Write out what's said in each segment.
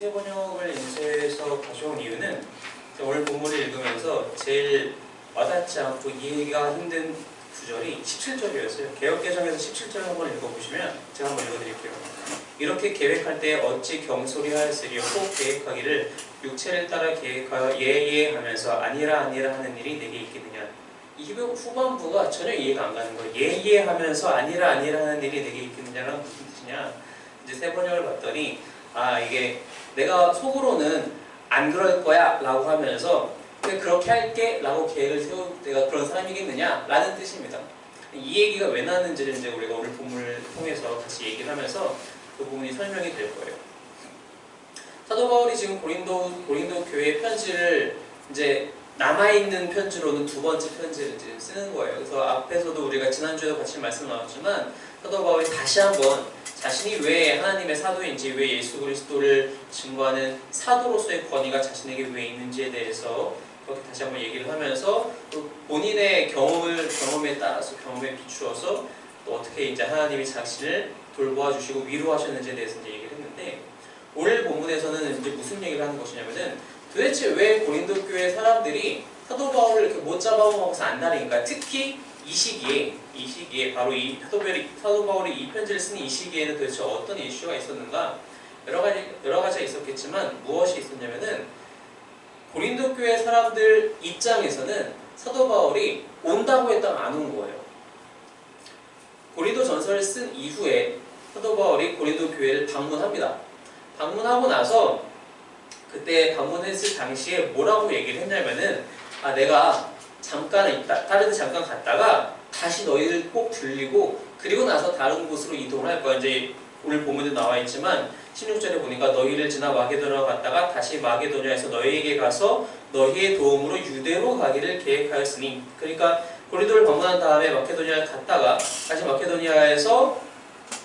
새 번역을 인쇄해서 가져온 이유는 오늘 본문을 읽으면서 제일 와닿지 않고 이해가 힘든 구절이 17절이었어요. 개역개정에서 17절 한번 읽어보시면 제가 한번 읽어드릴게요. 이렇게 계획할 때 어찌 경솔이하였으리요. 꼭 계획하기를 육체를 따라 계획하여 예예하면서 아니라 아니라 하는 일이 내게 있겠느냐. 이 후반부가 전혀 이해가 안 가는 거예요. 예예하면서 아니라 아니라 하는 일이 내게 있겠느냐는 무슨 뜻이냐. 이제 새 번역을 봤더니 이게 내가 속으로는 안 그럴 거야 라고 하면서 그렇게 할게 라고 계획을 세우고 내가 그런 사람이겠느냐 라는 뜻입니다. 이 얘기가 왜 나왔는지를 이제 우리가 오늘 본문을 통해서 같이 얘기를 하면서 그 부분이 설명이 될 거예요. 사도 바울이 지금 고린도 교회 편지를 이제 남아있는 편지로는 두 번째 편지를 이제 쓰는 거예요. 그래서 앞에서도 우리가 지난주에도 같이 말씀 나눴지만 사도 바울이 다시 한번 자신이 왜 하나님의 사도인지, 왜 예수 그리스도를 증거하는 사도로서의 권위가 자신에게 왜 있는지에 대해서 그렇게 다시 한번 얘기를 하면서 또 본인의 경험에 따라서 경험에 비추어서 또 어떻게 이제 하나님이 자신을 돌보아 주시고 위로하셨는지에 대해서 이제 얘기를 했는데, 오늘 본문에서는 이제 무슨 얘기를 하는 것이냐면은 도대체 왜 고린도 교회 사람들이 사도 바울을 이렇게 못 잡아먹어서 안달인가? 특히 이 시기에 바로 이 사도 바울이 이 편지를 쓴 이 시기에는 도대체 어떤 이슈가 있었는가? 여러 가지가 있었겠지만 무엇이 있었냐면은 고린도 교회 사람들 입장에서는 사도 바울이 온다고 했다가 안 온 거예요. 고린도 전서를 쓴 이후에 사도 바울이 고린도 교회를 방문합니다. 방문하고 나서 그때 방문했을 당시에 뭐라고 얘기를 했냐면은 내가 잠깐 다른 데 잠깐 갔다가 다시 너희들 꼭 들리고 그리고 나서 다른 곳으로 이동을 할 거야. 이제 오늘 본문에 나와 있지만 16절에 보니까 너희를 지나 마게도냐로 갔다가 다시 마게도냐에서 너희에게 가서 너희의 도움으로 유대로 가기를 계획하였으니, 그러니까 고린도를 방문한 다음에 마케도니아에 갔다가 다시 마케도니아에서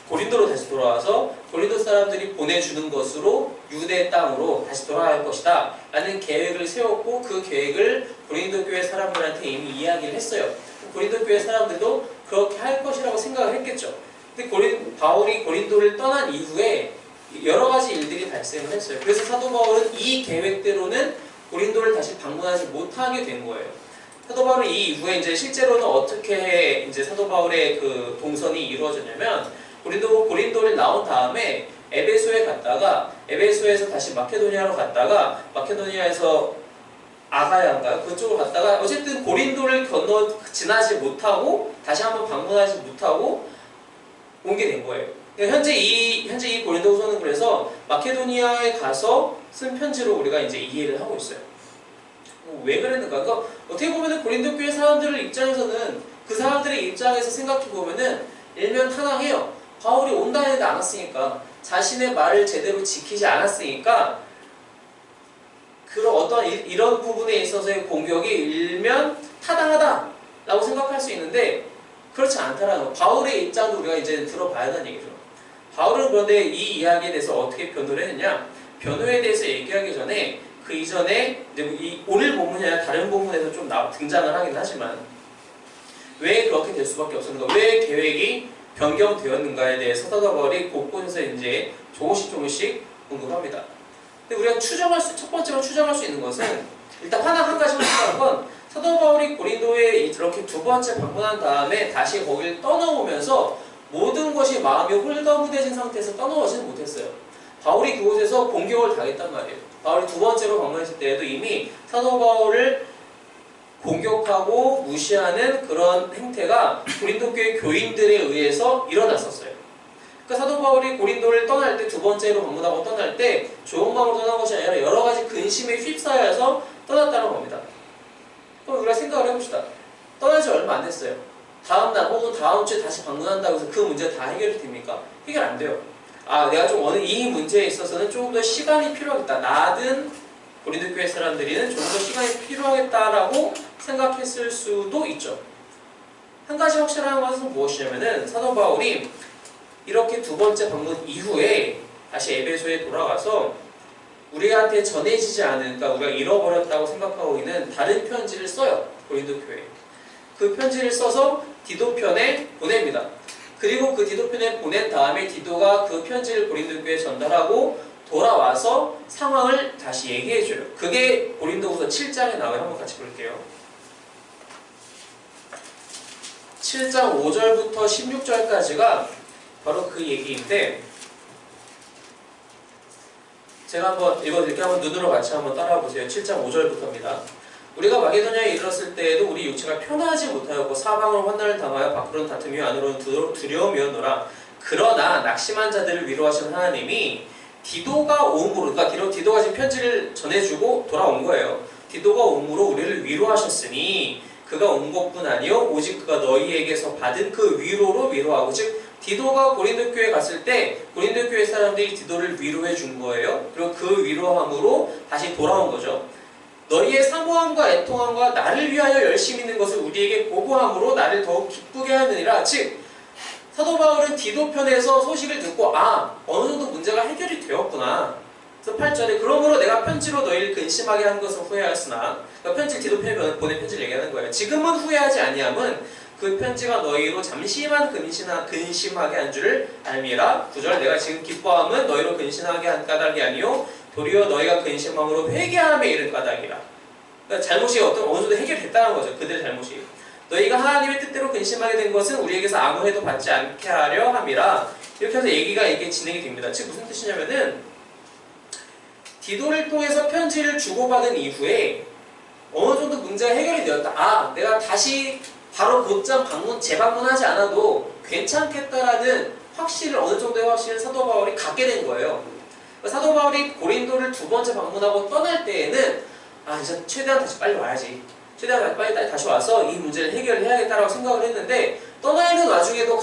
고린도로 다시 돌아와서 고린도 사람들이 보내주는 것으로 유대 땅으로 다시 돌아갈 것이다 라는 계획을 세웠고, 그 계획을 고린도 교회 사람들한테 이미 이야기를 했어요. 고린도 교회 사람들도 그렇게 할 것이라고 생각을 했겠죠. 근데 바울이 고린도를 떠난 이후에 여러 가지 일들이 발생을 했어요. 그래서 사도 바울은 이 계획대로는 고린도를 다시 방문하지 못하게 된 거예요. 사도 바울은 이 이후에 이제 실제로는 어떻게 이제 사도 바울의 그 동선이 이루어졌냐면, 고린도를 나온 다음에 에베소에 갔다가 에베소에서 다시 마케도니아로 갔다가 마케도니아에서 아가야인가요? 그쪽으로 갔다가 어쨌든 고린도를 지나지 못하고 다시 한번 방문하지 못하고 온 게 된 거예요. 현재 이 고린도서는 그래서 마케도니아에 가서 쓴 편지로 우리가 이제 이해를 하고 있어요. 왜 그랬는가? 그러니까 어떻게 보면은 고린도 교회 사람들 입장에서는 그 사람들의 입장에서 생각해 보면은 일면타당해요. 바울이 온다 했는데 안 왔으니까, 자신의 말을 제대로 지키지 않았으니까 그런 어떤 이런 부분에 있어서의 공격이 일면 타당하다라고 생각할 수 있는데 그렇지 않다라는 거. 바울의 입장도 우리가 이제 들어봐야 한다는 얘기죠. 바울은 그런데 이 이야기에 대해서 어떻게 변호를 했느냐? 변호에 대해서 얘기하기 전에 그 이전에 이제 오늘 본문이 아니라 다른 본문에서 좀 등장을 하긴 하지만 왜 그렇게 될 수밖에 없었는가? 왜 계획이 변경되었는가에 대해서 사도 바울이 곳곳에서 이제 조금씩 언급합니다. 근데 우리가 첫 번째로 추정할 수 있는 것은 일단 한 가지 확실한 건 사도 바울이 고린도에 이렇게 두 번째 방문한 다음에 다시 거기를 떠나오면서 모든 것이 마음이 홀가분해진 상태에서 떠나오지는 못했어요. 바울이 그곳에서 공격을 당했단 말이에요. 바울이 두 번째로 방문했을 때에도 이미 사도 바울을 공격하고 무시하는 그런 행태가 고린도 교회 교인들에 의해서 일어났었어요. 그러니까 사도 바울이 고린도를 떠날 때, 두 번째로 방문하고 떠날 때 좋은 마음으로 떠난 것이 아니라 여러 가지 근심에 휩싸여서 떠났다는 겁니다. 그럼 우리가 생각을 해봅시다. 떠난 지 얼마 안 됐어요. 다음 날 혹은 다음 주에 다시 방문한다고 해서 그 문제가 다 해결이 됩니까? 해결 안 돼요. 내가 좀 이 문제에 있어서는 조금 더 시간이 필요하겠다. 나든 고린도 교회 사람들이는 조금 더 시간이 필요하겠다라고 생각했을 수도 있죠. 한 가지 확실한 것은 무엇이냐면은 사도 바울이 이렇게 두 번째 방문 이후에 다시 에베소에 돌아가서 우리한테 전해지지 않은, 그러니까 우리가 잃어버렸다고 생각하고 있는 다른 편지를 써요. 고린도 교회에. 그 편지를 써서 디도편에 보냅니다. 그리고 그 디도편에 보낸 다음에 디도가 그 편지를 고린도 교회에 전달하고 돌아와서 상황을 다시 얘기해줘요. 그게 고린도후서 7장에 나와요. 한번 같이 볼게요. 7장 5절부터 16절까지가 바로 그 얘기인데 제가 한번 읽어드릴게요. 한번 눈으로 같이 한번 따라와 보세요. 7장 5절부터입니다. 우리가 마게도냐에 이르렀을 때에도 우리 육체가 편하지 못하였고 사방으로 환난을 당하여 밖으로는 다툼이요 안으로는 두려움이었노라. 그러나 낙심한 자들을 위로하신 하나님이 디도가 옴으로, 그러니까 디도가 지금 편지를 전해주고 돌아온 거예요. 디도가 옴으로 우리를 위로하셨으니 그가 온 것뿐 아니요 오직 그가 너희에게서 받은 그 위로로 위로하고, 즉 디도가 고린도 교회에 갔을 때 고린도 교회 사람들이 디도를 위로해 준 거예요. 그리고 그 위로함으로 다시 돌아온 거죠. 너희의 사모함과 애통함과 나를 위하여 열심히 있는 것을 우리에게 보고함으로 나를 더욱 기쁘게 하느니라. 즉 사도 바울은 디도 편에서 소식을 듣고 어느 정도 문제가 해결이 되었구나. 그래서 8절에 그러므로 내가 편지로 너희를 근심하게 한 것은 후회하였으나, 그러니까 편지를 디도 편에 보낸 편지를 얘기하는 거예요. 지금은 후회하지 아니함은 그 편지가 너희로 잠시만 근심하게 한 줄을 알미라. 9절 내가 지금 기뻐함은 너희로 근심하게 한 까닭이 아니요 도리어 너희가 근심함으로 회개함에 이른 까닭이라. 그러니까 잘못이 어느 정도 해결됐다는 거죠. 그들의 잘못이. 너희가 하나님의 뜻대로 근심하게 된 것은 우리에게서 아무 해도 받지 않게 하려 함이라. 이렇게 해서 얘기가 이게 진행이 됩니다. 즉 무슨 뜻이냐면은 디도를 통해서 편지를 주고받은 이후에 어느 정도 문제가 해결이 되었다. 내가 다시 바로 곧장 재방문하지 않아도 괜찮겠다라는 확신을, 어느 정도의 확신을 사도 바울이 갖게 된 거예요. 사도 바울이 고린도를 두 번째 방문하고 떠날 때에는 이제 최대한 다시 빨리 와야지. 최대한 빨리 다시 와서 이 문제를 해결해야겠다라고 생각을 했는데, 떠나 있는 와중에도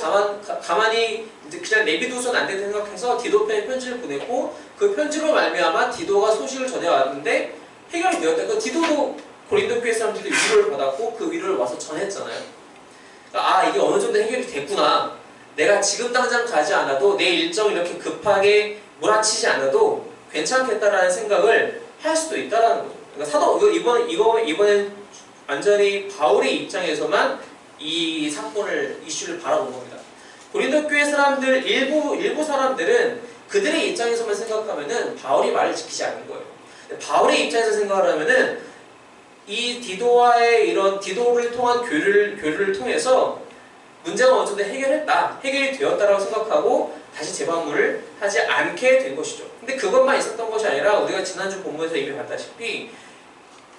가만히 이제 그냥 내비두선 안 된다 생각해서 디도 편에 편지를 보냈고, 그 편지로 말미암아 디도가 소식을 전해왔는데 해결이 되었다. 그 디도도 고린도 교회 사람들이 위로를 받았고 그 위로를 와서 전했잖아요. 그러니까 이게 어느 정도 해결이 됐구나. 내가 지금 당장 가지 않아도 내 일정 이렇게 급하게 몰아치지 않아도 괜찮겠다라는 생각을 할 수도 있다라는 거죠. 그러니까 이번엔 완전히 바울의 입장에서만 이 사건을, 이슈를 바라본 겁니다. 고린도 교회 사람들, 일부 사람들은 그들의 입장에서만 생각하면은 바울이 말을 지키지 않는 거예요. 바울의 입장에서 생각을 하면은 이 디도와의 이런 디도를 통한 교류를 통해서 문제가 어느 정도 해결이 되었다라고 생각하고 다시 재방문을 하지 않게 된 것이죠. 근데 그것만 있었던 것이 아니라 우리가 지난주 본문에서 이미 봤다시피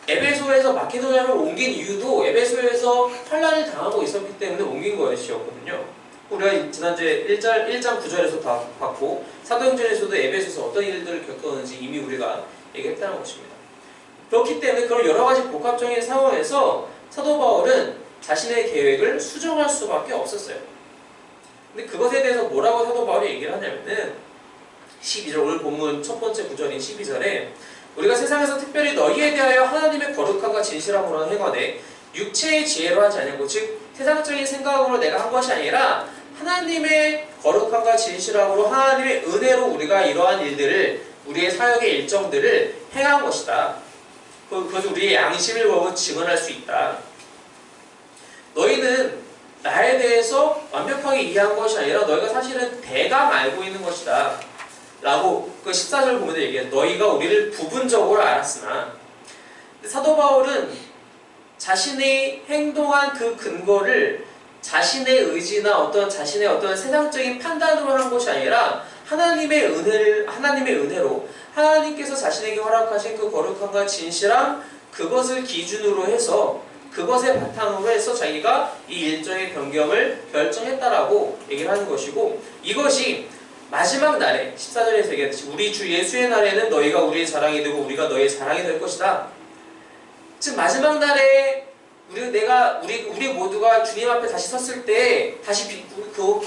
에베소에서 마케도냐로 옮긴 이유도 에베소에서 환난을 당하고 있었기 때문에 옮긴 것이었거든요. 우리가 지난주에 1장 9절에서 다 봤고 사도행전에서도 에베소에서 어떤 일들을 겪었는지 이미 우리가 얘기했다는 것입니다. 그렇기 때문에 그런 여러 가지 복합적인 상황에서 사도 바울은 자신의 계획을 수정할 수밖에 없었어요. 근데 그것에 대해서 뭐라고 사도 바울이 얘기를 하냐면은 12절, 오늘 본문 첫 번째 구절인 12절에 우리가 세상에서 특별히 너희에 대하여 하나님의 거룩함과 진실함으로 행하되 육체의 지혜로 하지 아니하고, 즉 세상적인 생각으로 내가 한 것이 아니라 하나님의 거룩함과 진실함으로 하나님의 은혜로 우리가 이러한 일들을, 우리의 사역의 일정들을 행한 것이다. 그것을 우리의 양심을 보고 증언할 수 있다. 너희는 나에 대해서 완벽하게 이해한 것이 아니라 너희가 사실은 대강 알고 있는 것이다 라고 그 14절 보면서 얘기해요. 너희가 우리를 부분적으로 알았으나. 사도 바울은 자신이 행동한 그 근거를 자신의 의지나 자신의 어떤 세상적인 판단으로 한 것이 아니라 하나님의 은혜로 하나님께서 자신에게 허락하신 그 거룩함과 진실함, 그것을 기준으로 해서, 그것에 바탕으로 해서 자기가 이 일정의 변경을 결정했다라고 얘기를 하는 것이고, 이것이 마지막 날에 14절에서 얘기했듯이 우리 주 예수의 날에는 너희가 우리의 자랑이 되고 우리가 너희의 자랑이 될 것이다. 즉 마지막 날에 우리 모두가 주님 앞에 다시 섰을 때 다시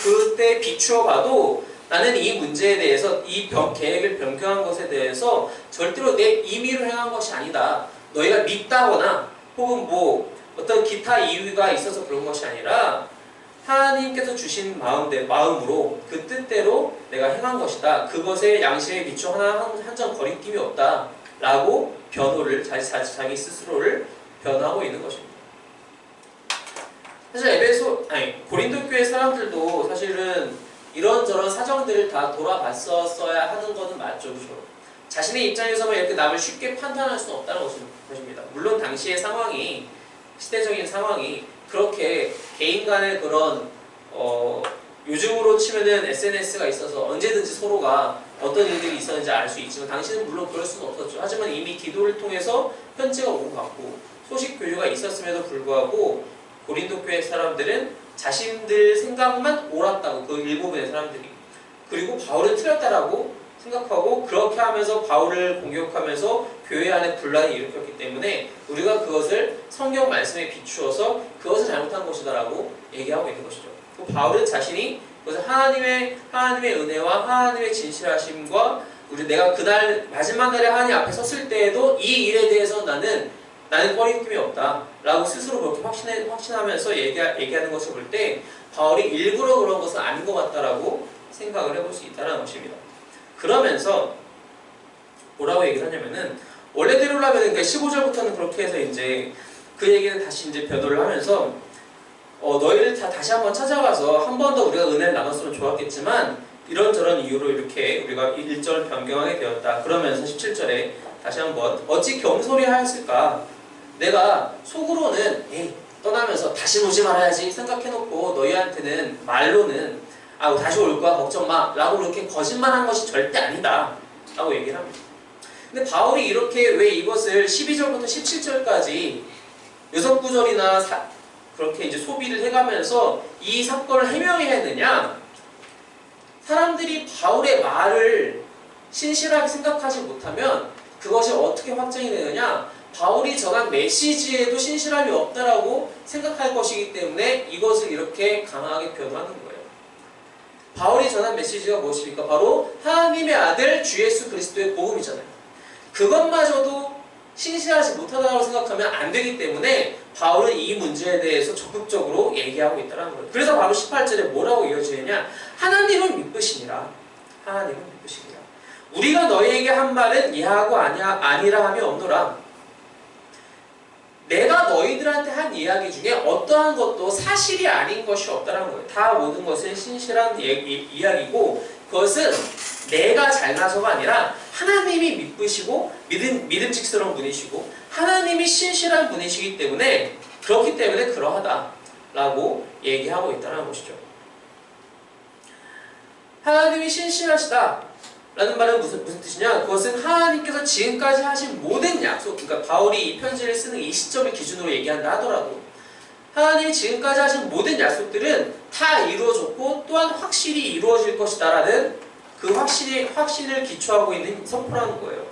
그때 비추어 봐도 나는 이 문제에 대해서, 이 계획을 변경한 것에 대해서 절대로 내 임의로 행한 것이 아니다. 너희가 밉다거나 혹은 어떤 기타 이유가 있어서 그런 것이 아니라 하나님께서 주신 마음으로 그 뜻대로 내가 행한 것이다. 그것에 양심에 비추어 한 점 거리낌이 없다 라고 변호를, 자기 스스로를 변호하고 있는 것입니다. 사실 고린도 교회 사람들도 사실은 이런저런 사정들을 다 돌아봤었어야 하는 것은 맞죠. 그렇죠? 자신의 입장에서만 이렇게 남을 쉽게 판단할 수는 없다는 것입니다. 물론 당시의 상황이, 시대적인 상황이 그렇게 개인 간의 그런 요즘으로 치면은 SNS가 있어서 언제든지 서로가 어떤 일들이 있었는지 알 수 있지만 당시는 물론 그럴 수는 없었죠. 하지만 이미 기도를 통해서 편지가 오고 갔고 소식 교류가 있었음에도 불구하고 고린도 교회 사람들은 자신들 생각만 옳았다고, 그 일부분의 사람들이, 그리고 바울은 틀렸다라고 생각하고 그렇게 하면서 바울을 공격하면서 교회 안에 분란을 일으켰기 때문에 우리가 그것을 성경 말씀에 비추어서 그것을 잘못한 것이다라고 얘기하고 있는 것이죠. 바울은 자신이 그것을 하나님의 은혜와 하나님의 진실하심과 내가 그날 마지막 날에 하나님 앞에 섰을 때에도 이 일에 대해서 나는 꺼리낌이 없다 라고 스스로 그렇게 확신하면서 얘기하는 것을 볼 때 바울이 일부러 그런 것은 아닌 것 같다라고 생각을 해볼 수 있다는 것입니다. 그러면서 뭐라고 얘기를 하냐면은 원래대로라면 그러니까 15절부터는 그렇게 해서 이제 그 얘기는 다시 이제 변호를 하면서 너희를 다시 한번 찾아가서 한 번 더 우리가 은혜를 나눴으면 좋았겠지만 이런저런 이유로 이렇게 우리가 1절 변경하게 되었다. 그러면서 17절에 다시 한번 어찌 경솔히 하였을까? 내가 속으로는 떠나면서 다시 오지 말아야지 생각해놓고 너희한테는 말로는 다시 올 거야 걱정 마 라고 이렇게 거짓말한 것이 절대 아니다 라고 얘기를 합니다. 근데 바울이 이렇게 왜 이것을 12절부터 17절까지 6구절이나 그렇게 이제 소비를 해가면서 이 사건을 해명해야 했느냐? 사람들이 바울의 말을 신실하게 생각하지 못하면 그것이 어떻게 확정이 되느냐? 바울이 전한 메시지에도 신실함이 없다라고 생각할 것이기 때문에 이것을 이렇게 강하게 변호하는 거예요. 바울이 전한 메시지가 무엇입니까? 바로 하나님의 아들 주 예수 그리스도의 복음이잖아요. 그것마저도 신실하지 못하다고 생각하면 안 되기 때문에 바울은 이 문제에 대해서 적극적으로 얘기하고 있다는 거예요. 그래서 바로 18절에 뭐라고 이어지느냐? 하나님은 미쁘시니라. 하나님은 미쁘시니라. 우리가 너희에게 한 말은 이하고 아니라 함이 없노라. 내가 너희들한테 한 이야기 중에 어떠한 것도 사실이 아닌 것이 없다는 거예요. 다 모든 것은 신실한 이야기고 그것은 내가 잘나서가 아니라 하나님이 미쁘시고 믿음직스러운 분이시고 하나님이 신실한 분이시기 때문에 그렇기 때문에 그러하다라고 얘기하고 있다는 것이죠. 하나님이 신실하시다 라는 말은 무슨 뜻이냐? 그것은 하나님께서 지금까지 하신 모든 약속, 그러니까 바울이 이 편지를 쓰는 이 시점을 기준으로 얘기한다 하더라도 하나님이 지금까지 하신 모든 약속들은 다 이루어졌고 또한 확실히 이루어질 것이다 라는 그 확신을 기초하고 있는 선포라는 거예요.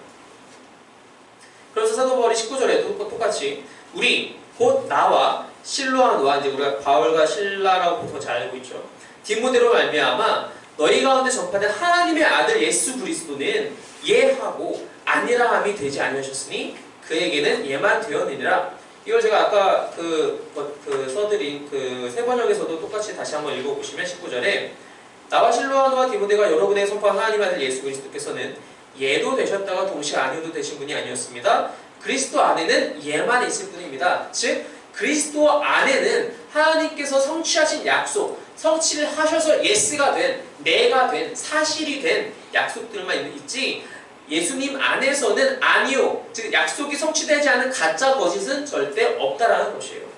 그래서 사도 바울이 19절에도 똑같이 우리 곧 나와 실로와 너와, 이제 우리가 바울과 실라라고 보통 잘 알고 있죠. 디모데로 말미암아 너희 가운데 전파된 하나님의 아들 예수 그리스도는 예하고 아니라함이 되지 아니하셨으니 그에게는 예만 되었느니라. 이걸 제가 아까 써드린 세 번역에서도 똑같이 다시 한번 읽어보시면 19절에 나와 실로아노와 디모데가 여러분의 선포한 하나님 아들 예수 그리스도께서는 예도 되셨다가 동시에 아니도 되신 분이 아니었습니다. 그리스도 안에는 예만 있을 뿐입니다. 즉 그리스도 안에는 하나님께서 성취하신 약속, 성취를 하셔서 예스가 된, 내가 된, 사실이 된 약속들만 있지 예수님 안에서는 아니요, 즉 약속이 성취되지 않은 가짜 거짓은 절대 없다라는 것이에요.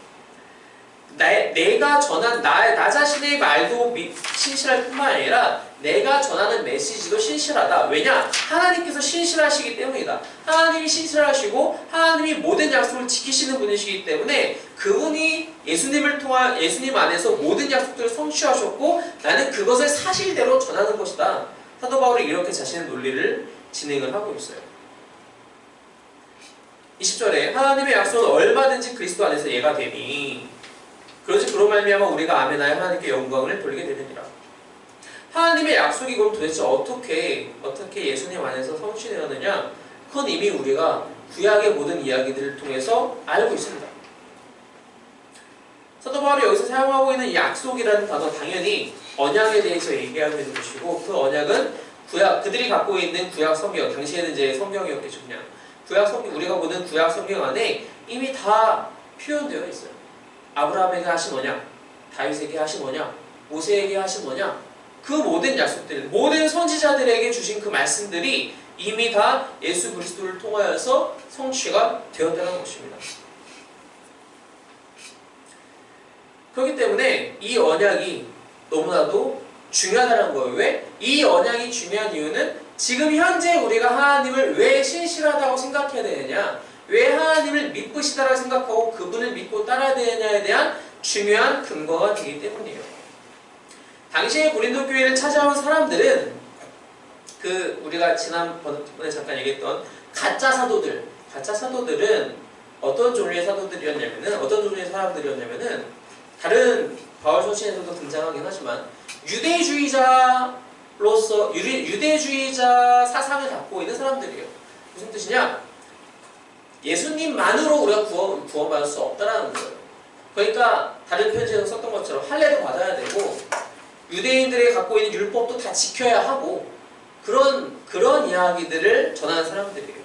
내가 전한 나 자신의 말도 신실할 뿐만 아니라 내가 전하는 메시지도 신실하다. 왜냐? 하나님께서 신실하시기 때문이다. 하나님이 신실하시고 하나님이 모든 약속을 지키시는 분이시기 때문에 그분이 예수님 안에서 모든 약속들을 성취하셨고 나는 그것을 사실대로 전하는 것이다. 사도 바울이 이렇게 자신의 논리를 진행을 하고 있어요. 20절에 하나님의 약속은 얼마든지 그리스도 안에서 예가 되니 그러지 그로 말미암아 우리가 아멘하여 하나님께 영광을 돌리게 되느니라. 하나님의 약속이 그럼 도대체 어떻게 예수님 안에서 성취되었느냐? 그건 이미 우리가 구약의 모든 이야기들을 통해서 알고 있습니다. 사도 바울이 여기서 사용하고 있는 약속이라는 단어 당연히 언약에 대해서 얘기하고 있는 것이고 그 언약은 그들이 갖고 있는 구약 성경, 당시에는 이제 성경이었겠죠. 그냥 구약 성경, 우리가 보는 구약 성경 안에 이미 다 표현되어 있어요. 아브라함에게 하신 언약, 다윗에게 하신 언약, 모세에게 하신 언약, 그 모든 약속들, 모든 선지자들에게 주신 그 말씀들이 이미 다 예수 그리스도를 통하여서 성취가 되었다는 것입니다. 그렇기 때문에 이 언약이 너무나도 중요하다는 거예요. 왜? 이 언약이 중요한 이유는 지금 현재 우리가 하나님을 왜 신실하다고 생각해야 되느냐, 왜 하나님을 믿으시다라고 생각하고 그분을 믿고 따라야 되느냐에 대한 중요한 근거가 되기 때문이에요. 당시에 고린도 교회를 찾아온 사람들은 우리가 지난번에 잠깐 얘기했던 가짜 사도들은 어떤 종류의 어떤 종류의 사람들이었냐면은 다른 바울 서신에서도 등장하긴 하지만 유대주의자 사상을 갖고 있는 사람들이에요. 무슨 뜻이냐? 예수님만으로 우리가 구원받을 수 없다라는 거예요. 그러니까 다른 편지에서 썼던 것처럼 할례도 받아야 되고 유대인들이 갖고 있는 율법도 다 지켜야 하고 그런 이야기들을 전하는 사람들이에요.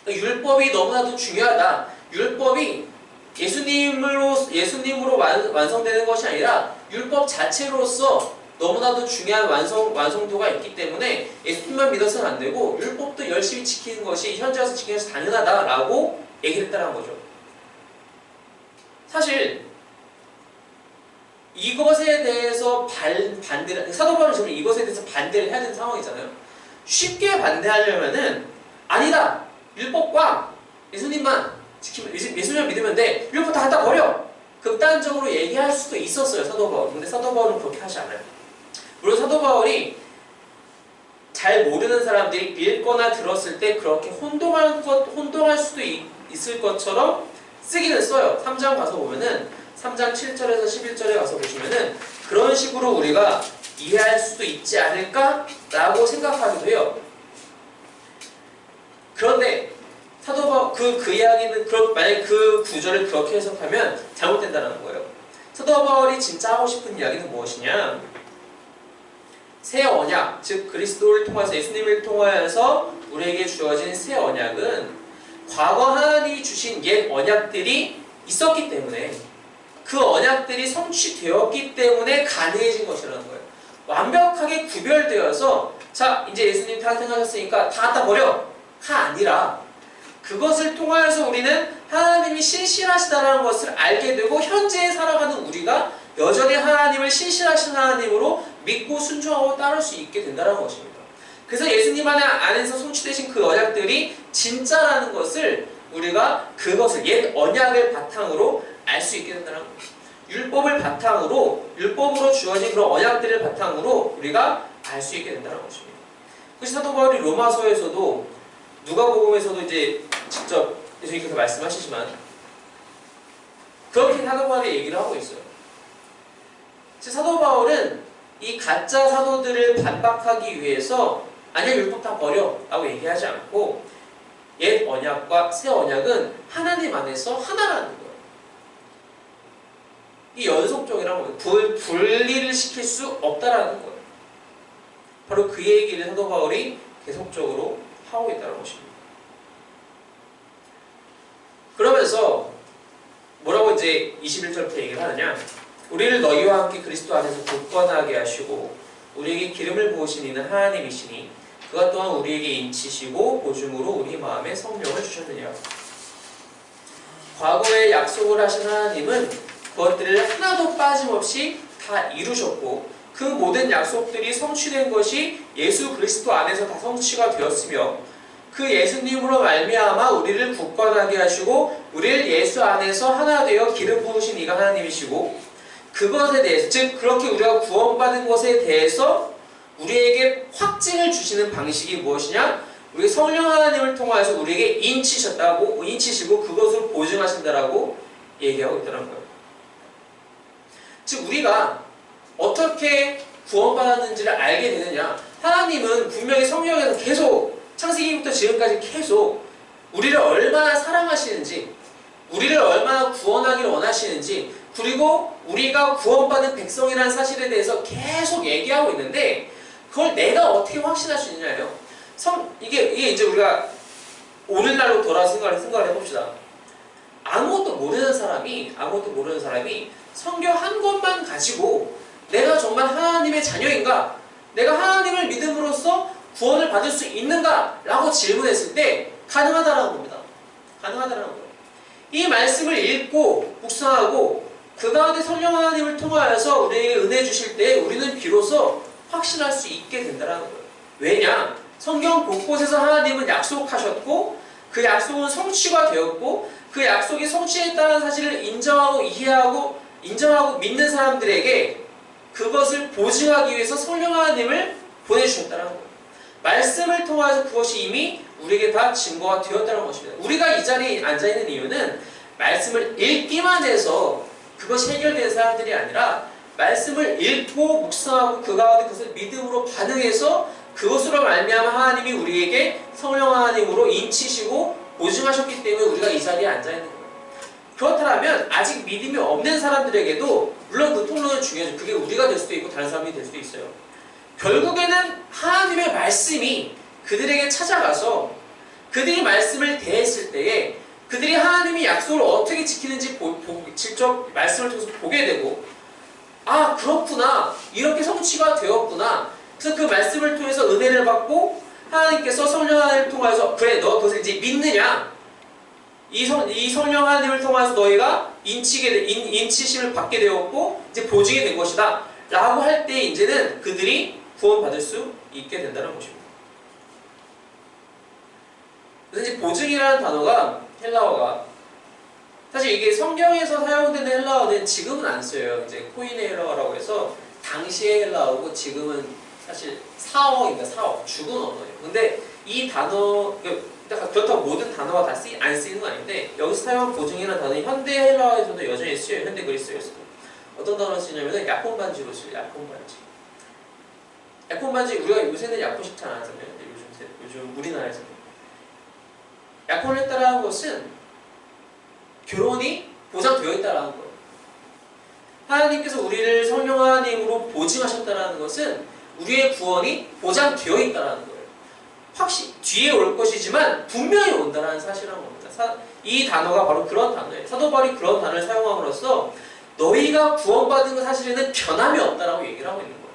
그러니까 율법이 너무나도 중요하다. 율법이 예수님으로 완성되는 것이 아니라 율법 자체로서 너무나도 중요한 완성도가 있기 때문에 예수님만 믿어서는 안 되고 율법도 열심히 지키는 것이 현재 와서 지키는 것이 당연하다라고 얘기를 했다는 거죠. 사실 이것에 대해서 사도 바울은 지금 이것에 대해서 반대를 해야 되는 상황이잖아요. 쉽게 반대하려면은 아니다. 율법과 예수님만 지키면, 예수님만 믿으면 돼. 율법 다 갖다 버려. 극단적으로 얘기할 수도 있었어요, 사도 바울. 근데 사도 바울은 그렇게 하지 않아요. 물론 사도 바울이 잘 모르는 사람들이 읽거나 들었을 때 그렇게 혼동할 수도 있을 것처럼 쓰기는 써요. 3장 가서 보면은 3장 7절에서 11절에 가서 보시면은 그런 식으로 우리가 이해할 수도 있지 않을까라고 생각하기도 해요. 그런데 사도 바울 그 이야기는 만약 그 구절을 그렇게 해석하면 잘못된다는 거예요. 사도 바울이 진짜 하고 싶은 이야기는 무엇이냐? 새 언약, 즉 그리스도를 통해서 예수님을 통하여서 우리에게 주어진 새 언약은 과거 하나님이 주신 옛 언약들이 있었기 때문에 그 언약들이 성취되었기 때문에 가능해진 것이라는 거예요. 완벽하게 구별되어서 자 이제 예수님 탄생하셨으니까 다 갖다 버려! 가 아니라 그것을 통하여서 우리는 하나님이 신실하시다는 것을 알게 되고 현재에 살아가는 우리가 여전히 하나님을 신실하신 하나님으로 믿고 순종하고 따를 수 있게 된다는 것입니다. 그래서 예수님 안에서 성취되신 그 언약들이 진짜라는 것을 우리가 그것을 옛 언약을 바탕으로 알 수 있게 된다는 것입니다. 율법으로 주어진 그런 언약들을 바탕으로 우리가 알 수 있게 된다는 것입니다. 그래서 사도 바울이 로마서에서도 누가복음에서도 이제 직접 예수님께서 말씀하시지만 그렇게 사도 바울이 얘기를 하고 있어요. 사도 바울은 이 가짜 사도들을 반박하기 위해서 아니야 율법 다 버려 라고 얘기하지 않고 옛 언약과 새 언약은 하나님 안에서 하나라는 거예요. 이 연속적이라는 거예요. 분리를 시킬 수 없다라는 거예요. 바로 그 얘기를 사도 바울이 계속적으로 하고 있다는 것입니다. 그러면서 뭐라고 이제 21절부터 얘기를 하느냐? 우리를 너희와 함께 그리스도 안에서 굳건하게 하시고 우리에게 기름을 부으신 이는 하나님이시니 그가 또한 우리에게 인치시고 보증으로 우리 마음에 성령을 주셨느니라. 과거에 약속을 하신 하나님은 그것들을 하나도 빠짐없이 다 이루셨고 그 모든 약속들이 성취된 것이 예수 그리스도 안에서 다 성취가 되었으며 그 예수님으로 말미암아 우리를 굳건하게 하시고 우리를 예수 안에서 하나 되어 기름 부으신 이가 하나님이시고 그것에 대해서 즉 그렇게 우리가 구원받은 것에 대해서 우리에게 확증을 주시는 방식이 무엇이냐? 우리 성령 하나님을 통해서 우리에게 인치시고 그것을 보증하신다라고 얘기하고 있다는 거예요. 즉 우리가 어떻게 구원받았는지를 알게 되느냐? 하나님은 분명히 성령에서 계속 창세기부터 지금까지 계속 우리를 얼마나 사랑하시는지, 우리를 얼마나 구원하기를 원하시는지, 그리고 우리가 구원받은 백성이라는 사실에 대해서 계속 얘기하고 있는데 그걸 내가 어떻게 확신할 수 있느냐예요. 이게 이제 우리가 오늘날로 돌아서 생각을 해봅시다. 아무것도 모르는 사람이 성경 한 권만 가지고 내가 정말 하나님의 자녀인가? 내가 하나님을 믿음으로써 구원을 받을 수 있는가? 라고 질문했을 때 가능하다라는 겁니다. 가능하다라는 거예요. 이 말씀을 읽고 묵상하고 그 가운데 성령 하나님을 통하여서 우리에게 은혜 주실 때 우리는 비로소 확신할 수 있게 된다는 거예요. 왜냐? 성경 곳곳에서 하나님은 약속하셨고 그 약속은 성취가 되었고 그 약속이 성취했다는 사실을 인정하고 이해하고 인정하고 믿는 사람들에게 그것을 보증하기 위해서 성령 하나님을 보내주셨다는 거예요. 말씀을 통해서 그것이 이미 우리에게 다 증거가 되었다는 것입니다. 우리가 이 자리에 앉아있는 이유는 말씀을 읽기만 해서 그것이 해결된 사람들이 아니라 말씀을 읽고 묵상하고 그 가운데 그것을 믿음으로 반응해서 그것으로 말미암아 하나님이 우리에게 성령 하나님으로 인치시고 보증하셨기 때문에 우리가 이 자리에 앉아있는 거예요. 그렇다면 아직 믿음이 없는 사람들에게도 물론 그 통로는 중요하죠. 그게 우리가 될 수도 있고 다른 사람이 될 수도 있어요. 결국에는 하나님의 말씀이 그들에게 찾아가서 그들이 말씀을 대했을 때에 그들이 하나님이 약속을 어떻게 지키는지 직접 말씀을 통해서 보게 되고 아 그렇구나 이렇게 성취가 되었구나 그래서 그 말씀을 통해서 은혜를 받고 하나님께서 성령 하나님을 통해서 그래 너 그것을 이제 믿느냐 이 성령 하나님을 통해서 너희가 인치심을 받게 되었고 이제 보증이 된 것이다 라고 할 때 이제는 그들이 구원받을 수 있게 된다는 것입니다. 그래서 이제 보증이라는 단어가 헬라어가 사실 이게 성경에서 사용되는 헬라어는 지금은 안 써요. 이제 코인의 헬라어라고 해서 당시의 헬라어고 지금은 사실 사어입니다. 사어 죽은 언어예요. 근데 이 단어 그렇다고 모든 단어가 다 안 쓰이는 건 아닌데 여기서 사용한 보증이라는 단어는 현대 헬라어에서도 여전히 쓰여요. 현대 그리스어에서도 어떤 단어를 쓰냐면은 약혼 반지로 써요. 약혼 반지. 약혼 반지 우리가 요새는 약혼식 잘 안 하잖아요. 근데 요즘 우리나라에서는 약혼을 했다라는 것은 결혼이 보장되어 있다라는 거예요. 하나님께서 우리를 성령 하나님으로 보증하셨다라는 것은 우리의 구원이 보장되어 있다라는 거예요. 확실히 뒤에 올 것이지만 분명히 온다라는 사실이라는 겁니다. 이 단어가 바로 그런 단어예요. 사도 바울이 그런 단어를 사용함으로써 너희가 구원받은 것 사실에는 변함이 없다라고 얘기를 하고 있는 거예요.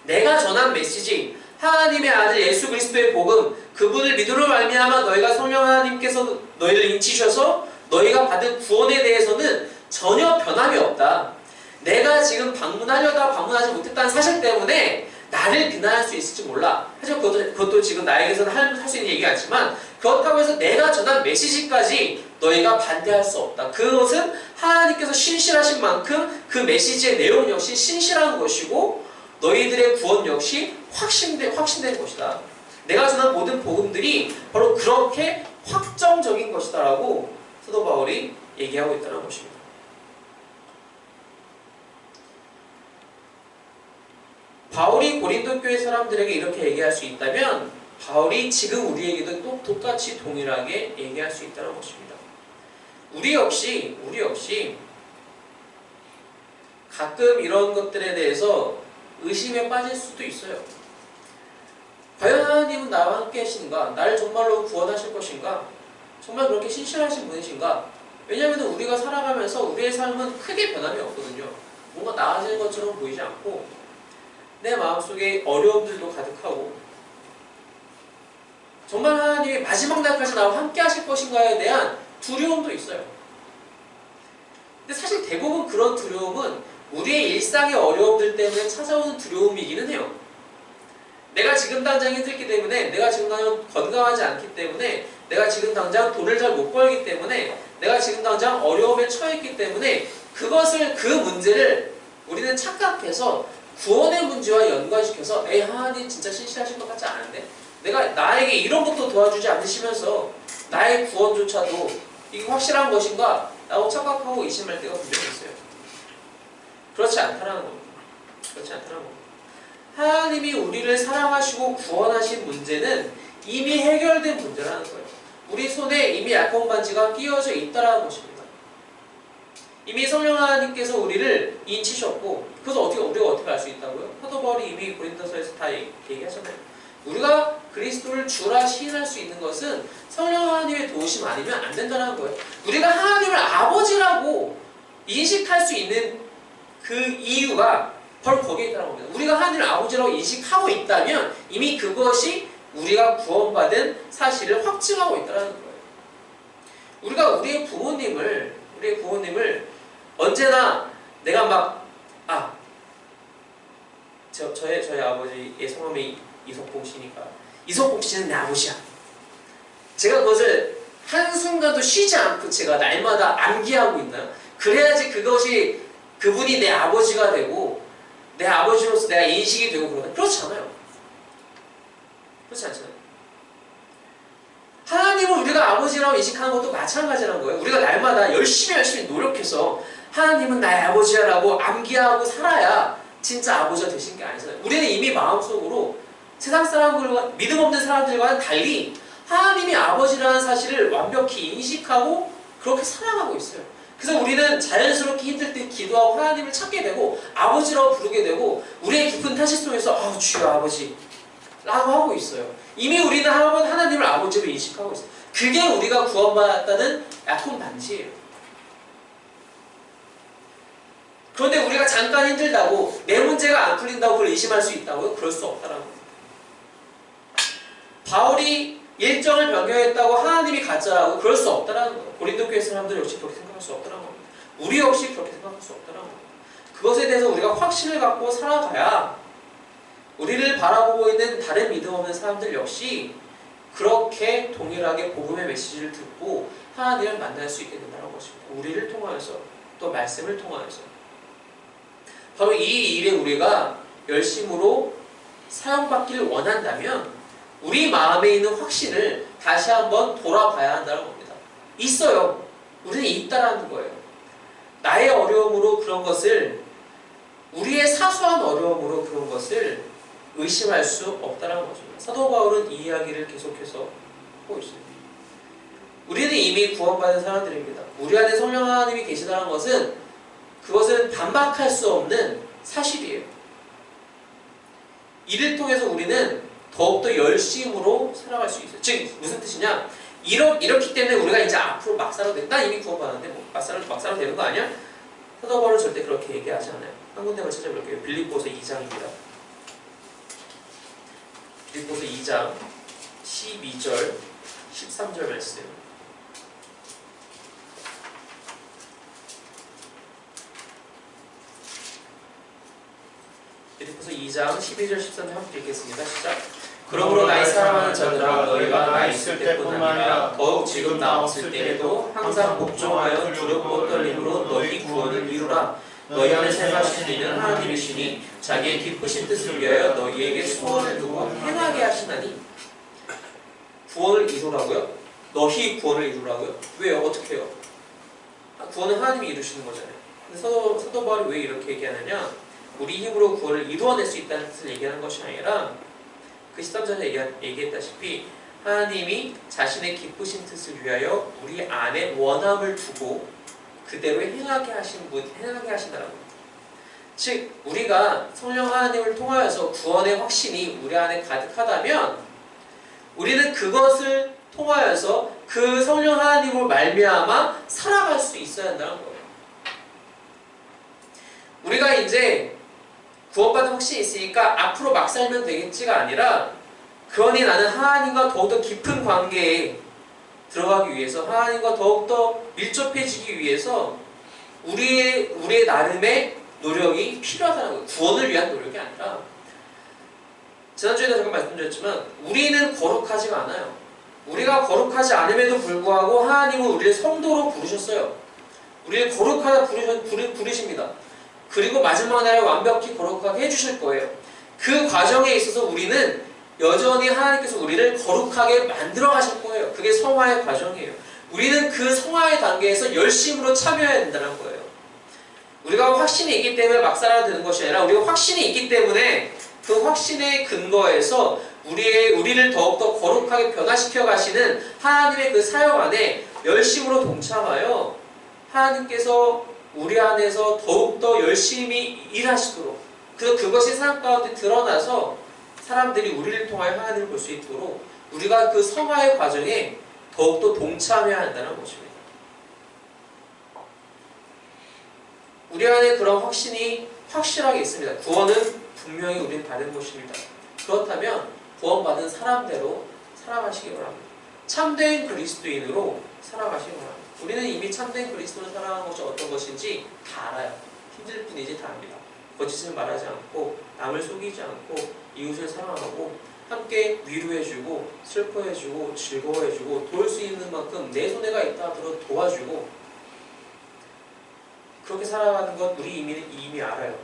내가 전한 메시지 하나님의 아들 예수 그리스도의 복음 그분을 믿음으로 말미암아 너희가 성령 하나님께서 너희를 인치셔서 너희가 받은 구원에 대해서는 전혀 변함이 없다. 내가 지금 방문하려다 방문하지 못했다는 사실 때문에 나를 비난할 수 있을지 몰라. 하지만 그것도 지금 나에게서는 할 수 있는 얘기가 아니지만 그렇다고 해서 내가 전한 메시지까지 너희가 반대할 수 없다. 그것은 하나님께서 신실하신 만큼 그 메시지의 내용 역시 신실한 것이고 너희들의 구원 역시 확신된 것이다. 내가 전한 모든 복음들이 바로 그렇게 확정적인 것이다 라고 사도 바울이 얘기하고 있다는 것입니다. 바울이 고린도 교회 사람들에게 이렇게 얘기할 수 있다면 바울이 지금 우리에게도 또 똑같이 동일하게 얘기할 수 있다는 것입니다. 우리 역시 가끔 이런 것들에 대해서 의심에 빠질 수도 있어요. 과연 하나님은 나와 함께 하시는가? 나를 정말로 구원하실 것인가? 정말 그렇게 신실하신 분이신가? 왜냐하면 우리가 살아가면서 우리의 삶은 크게 변함이 없거든요. 뭔가 나아지는 것처럼 보이지 않고 내 마음속에 어려움들도 가득하고 정말 하나님이 마지막 날까지 나와 함께 하실 것인가에 대한 두려움도 있어요. 근데 사실 대부분 그런 두려움은 우리의 일상의 어려움들 때문에 찾아오는 두려움이기는 해요. 내가 지금 당장 힘들기 때문에, 내가 지금 당장 건강하지 않기 때문에, 내가 지금 당장 돈을 잘 못 벌기 때문에, 내가 지금 당장 어려움에 처했기 때문에 그 문제를 우리는 착각해서 구원의 문제와 연관시켜서 하나님 진짜 신실하신 것 같지 않은데? 나에게 이런 것도 도와주지 않으시면서 나의 구원조차도 이게 확실한 것인가? 라고 착각하고 의심할 때가 분명히 있어요. 그렇지 않다는 겁니다. 그렇지 않다는 겁니다. 하나님이 우리를 사랑하시고 구원하신 문제는 이미 해결된 문제라는 거예요. 우리 손에 이미 약혼 반지가 끼워져 있다는 것입니다. 이미 성령 하나님께서 우리를 인치셨고 그래서 우리가 어떻게 알 수 있다고요? 사도 바울이 이미 고린도서에서 다 얘기하셨나요? 우리가 그리스도를 주라 시인할 수 있는 것은 성령 하나님의 도우심 아니면 안 된다는 거예요. 우리가 하나님을 아버지라고 인식할 수 있는 그 이유가 바로 거기에 있다는 겁니다. 우리가 하나님을 아버지라고 인식하고 있다면 이미 그것이 우리가 구원받은 사실을 확증하고 있다는 거예요. 우리가 우리의 부모님을 언제나 내가 막 저희 아버지의 성함이 이석봉 씨니까 이석봉 씨는 내 아버지야. 제가 그것을 한순간도 쉬지 않고 제가 날마다 암기하고 있나요? 그래야지 그것이 그분이 내 아버지가 되고 내 아버지로서 내가 인식이 되고 그러나 그렇지 않아요. 그렇지 않잖아요. 하나님을 우리가 아버지라고 인식하는 것도 마찬가지라는 거예요. 우리가 날마다 열심히 노력해서 하나님은 나의 아버지야라고 암기하고 살아야 진짜 아버지가 되신 게 아니잖아요. 우리는 이미 마음속으로 세상 사람들과 믿음 없는 사람들과는 달리 하나님이 아버지라는 사실을 완벽히 인식하고 그렇게 살아가고 있어요. 그래서 우리는 자연스럽게 힘들 때 기도하고 하나님을 찾게 되고 아버지라고 부르게 되고 우리의 깊은 탄식 속에서 주여 아버지 라고 하고 있어요. 이미 우리는 하나님을 아버지로 인식하고 있어요. 그게 우리가 구원받았다는 약혼 반지예요. 그런데 우리가 잠깐 힘들다고 내 문제가 안 풀린다고 그걸 의심할 수 있다고요? 그럴 수 없다라는 거예요. 바울이 일정을 변경했다고 하나님이 가짜라고 그럴 수 없다라는 거예요. 고린도 교회 사람들 역시 그렇게 생각할 수 없다라는 겁니다. 우리 역시 그렇게 생각할 수 없다라는 거예요. 그것에 대해서 우리가 확신을 갖고 살아가야 우리를 바라보고 있는 다른 믿음 없는 사람들 역시 그렇게 동일하게 복음의 메시지를 듣고 하나님을 만날 수 있게 된다는 것입니다. 우리를 통하여서 또 말씀을 통하여서 바로 이 일에 우리가 열심으로 사용받기를 원한다면 우리 마음에 있는 확신을 다시 한번 돌아봐야 한다는 겁니다. 있어요. 우리는 있다라는 거예요. 나의 어려움으로 그런 것을 우리의 사소한 어려움으로 그런 것을 의심할 수 없다는 것입니다. 사도 바울은 이 이야기를 계속해서 하고 있습니다. 우리는 이미 구원받은 사람들입니다. 우리 안에 성령 하나님이 계시다는 것은 그것은 반박할 수 없는 사실이에요. 이를 통해서 우리는 더욱더 열심으로 살아갈 수 있어요. 즉 무슨 뜻이냐? 이렇기 때문에 우리가 이제 앞으로 막 살아도 돼. 나 이미 구원받았는데 막 살아도 되는 거 아니야? 사도 바울은 절대 그렇게 얘기하지 않아요. 한 군데만 찾아볼게요. 빌립보서 2장입니다. 빌립보서 2장 12절 13절 말씀. 빌립보서 2장 12절 13절 함께 읽겠습니다. 시작. 그러므로 나의 사랑하는 자들아 너희가 나 있을 때뿐만 아니라 더욱 지금 나 없을 때에도 항상 복종하여 두렵고 떨림으로 너희 구원을 이루라. 너희 안에 생각하시는 이는 하나님이시니 자기의 기쁘신 뜻을 위하여 너희에게 소원을 두고 행하게 하시나니. 구원을 이루라고요? 너희 구원을 이루라고요? 왜요? 어떻게 해요? 구원은 하나님이 이루시는 거잖아요. 근데 사도 바울이 왜 이렇게 얘기하느냐? 우리 힘으로 구원을 이루어낼 수 있다는 뜻을 얘기하는 것이 아니라 그 13절에 얘기했다시피 하나님이 자신의 기쁘신 뜻을 위하여 우리 안에 원함을 두고 그대로 행하게 하신다는 겁니다. 즉 우리가 성령 하나님을 통하여서 구원의 확신이 우리 안에 가득하다면 우리는 그것을 통하여서 그 성령 하나님으로 말미암아 살아갈 수 있어야 한다는 거예요. 우리가 이제 구원받은 확신이 있으니까 앞으로 막 살면 되겠지가 아니라 그러니 나는 하나님과 더욱더 깊은 관계에 들어가기 위해서 하나님과 더욱더 밀접해지기 위해서 우리의 나름의 노력이 필요하다는 거예요. 구원을 위한 노력이 아니라 지난주에도 잠깐 말씀드렸지만 우리는 거룩하지가 않아요. 우리가 거룩하지 않음에도 불구하고 하나님은 우리를 성도로 부르셨어요. 우리를 거룩하다 부르십니다. 그리고 마지막 날에 완벽히 거룩하게 해주실 거예요. 그 과정에 있어서 우리는 여전히 하나님께서 우리를 거룩하게 만들어 가실 거예요. 그게 성화의 과정이에요. 우리는 그 성화의 단계에서 열심으로 참여해야 된다는 거예요. 우리가 확신이 있기 때문에 막 살아야 되는 것이 아니라 우리가 확신이 있기 때문에 그 확신의 근거에서 우리를 더욱더 거룩하게 변화시켜 가시는 하나님의 그 사역 안에 열심으로 동참하여 하나님께서 우리 안에서 더욱더 열심히 일하시도록 그래서 그것이 세상 가운데 드러나서 사람들이 우리를 통하여 하나님을 볼 수 있도록 우리가 그 성화의 과정에 더욱더 동참해야 한다는 것입니다. 우리 안에 그런 확신이 확실하게 있습니다. 구원은 분명히 우리는 받은 것입니다. 그렇다면 구원받은 사람대로 살아가시기 바랍니다. 참된 그리스도인으로 살아가시기 바랍니다. 우리는 이미 참된 그리스도로 살아가는 것이 어떤 것인지 다 알아요. 힘들 뿐이지 다 압니다. 거짓을 말하지 않고 남을 속이지 않고 이웃을 사랑하고 함께 위로해주고 슬퍼해주고 즐거워해주고 도울 수 있는 만큼 내 손에가 있다 하더라도 도와주고 그렇게 살아가는 것 우리 이미 알아요.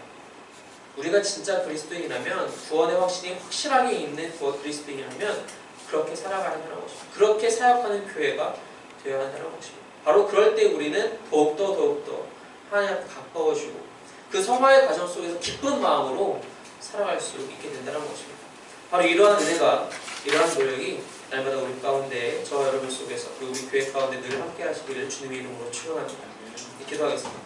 우리가 진짜 그리스도인이라면 구원의 확신이 확실하게 있는 그리스도인이라면 그렇게 살아가는 것입니다. 그렇게 사역하는 교회가 되어야 한다는 것입니다. 바로 그럴 때 우리는 더욱더 하나님 앞에 가까워지고 그 성화의 과정 속에서 기쁜 마음으로 살아갈 수 있게 된다는 것입니다. 바로 이러한 은혜가, 이러한 노력이 날마다 우리 가운데, 저 여러분 속에서, 그리고 우리 교회 가운데 늘 함께 하시기를 주님의 이름으로 축원합니다. 기도하겠습니다.